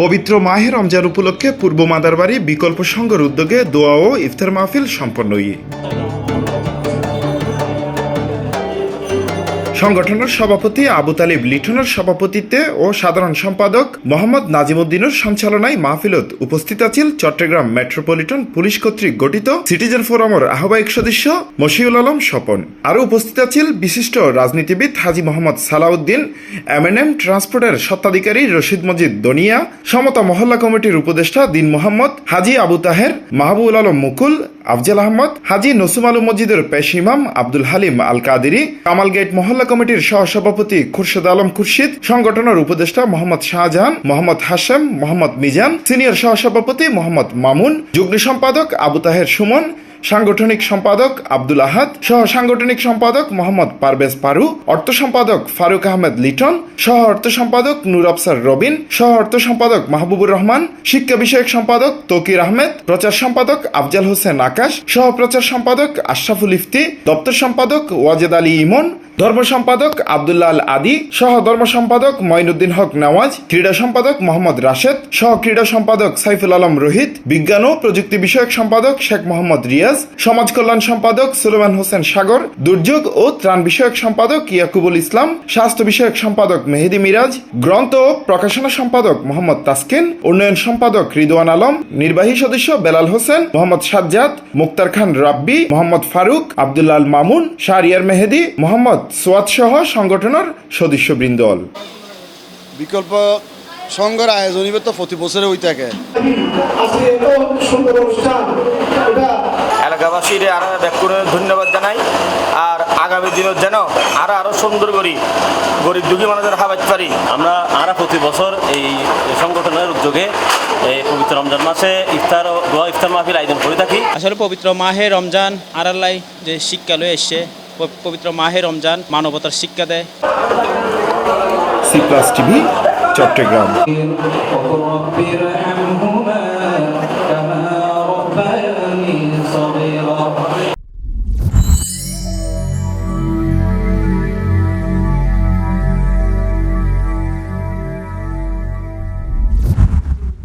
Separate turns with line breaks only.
পবিত্র মাহে রমজান উপলক্ষে পূর্ব মাদারবাড়ি বিকল্প সংঘের উদ্যোগে দোয়া ও ইফতার মাহফিল সম্পন্ন। সংগঠনের সভাপতি আবু তালিব লিটনের সভাপতিত্বে ও সাধারণ সম্পাদক মোহাম্মদ নাজিমুদ্দিনের সঞ্চালনায় মাহফিলত উপস্থিত আছেন চট্টগ্রাম মেট্রোপলিটন পুলিশ কর্তৃক গঠিত সিটিজেন ফোরামের আহ্বায়ক সদস্য মশিউল আলম স্বপন। আরও উপস্থিত আছেন বিশিষ্ট রাজনীতিবিদ হাজি মোহাম্মদ সালাউদ্দিন, এমএনএম ট্রান্সপোর্টের স্বত্বাধিকারী রশিদ মজিদ দনিয়া, সমতা মহল্লা কমিটির উপদেষ্টা দিন মোহাম্মদ, হাজি আবু তাহের, মাহবুবুল আলম মুকুল, আফজাল আহমদ, হাজি নসুম আলম মসজিদের পেশ ইমাম আব্দুল হালিম আল কাদেরি, কামাল গেট মহল্লা কমিটির সহসভাপতি খুরশেদ আলম খুরশিদ, সংগঠনের উপদেষ্টা মোহাম্মদ শাহজাহান, মোহাম্মদ হাশেম, মোহাম্মদ মিজান, সিনিয়র সহসভাপতি মোহাম্মদ মামুন, যুগ্ম সম্পাদক আবু তাহের সুমন, সাংগঠনিক সম্পাদক আব্দুল আহাদ, সহ সাংগঠনিক সম্পাদক মোহাম্মদ পারভেজ পারু, অর্থ সম্পাদক ফারুক আহমেদ লিটন, সহ অর্থ সম্পাদক নূর আফসার রবিন, সহ অর্থ সম্পাদক মাহবুবুর রহমান, শিক্ষা বিষয়ক সম্পাদক তৌকির আহমেদ, প্রচার সম্পাদক আফজাল হোসেন আকাশ, সহ প্রচার সম্পাদক আশরাফুল ইফতি, দপ্তর সম্পাদক ওয়াজেদ আলী ইমন, ধর্ম সম্পাদক আব্দুল্লাহ আল আদি, সহ ধর্ম সম্পাদক মঈনুদ্দিন হক নওয়াজ, ক্রীড়া সম্পাদক মোহাম্মদ রাশেদ, সহ ক্রীড়া সম্পাদক সাইফুল আলম রোহিত, বিজ্ঞান ও প্রযুক্তি বিষয়ক সম্পাদক শেখ মোহাম্মদ রিয়াজ, সমাজ কল্যাণ সম্পাদক সুলেমান হোসেন সাগর, দুর্যোগ ও ত্রাণ বিষয়ক সম্পাদক ইয়াকুবুল ইসলাম, স্বাস্থ্য বিষয়ক সম্পাদক মেহেদি মিরাজ, গ্রন্থ ও প্রকাশনা সম্পাদক মোহাম্মদ তাসকিন, উন্নয়ন সম্পাদক রিদওয়ান আলম, নির্বাহী সদস্য বেলাল হোসেন, মোহাম্মদ সাজ্জাদ, মুক্তার খান রাব্বি, মোহাম্মদ ফারুক, আব্দুল্লাহ আল মামুন, শাহরিয়ার মেহেদি, মোহাম্মদ সোয়াদ সহ সংগঠনের সদস্যবৃন্দ।
বিকল্প সংঘের আয়োজন তো প্রতি বছরে হয়ে থাকে।
এলাকাবাসীর আরো ব্যাক করে ধন্যবাদ জানাই। আর আগামী দিনের যেন আরো সুন্দর করি গরিব দুঃখী মানুষের হাবাইতে পারি।
আমরা প্রতি বছর এই সংগঠনের উদ্যোগে এই পবিত্র রমজান মাসে ইফতার ও দোয়া ইফতার মাহফিল আয়োজন করে থাকি।
আসলে পবিত্র মাহে রমজান আরাল্লাই যে শিক্ষা লয়ে এসছে, পবিত্র মাহে রমজান মানবতার শিক্ষা দেয়।
C+ TV Chittagong.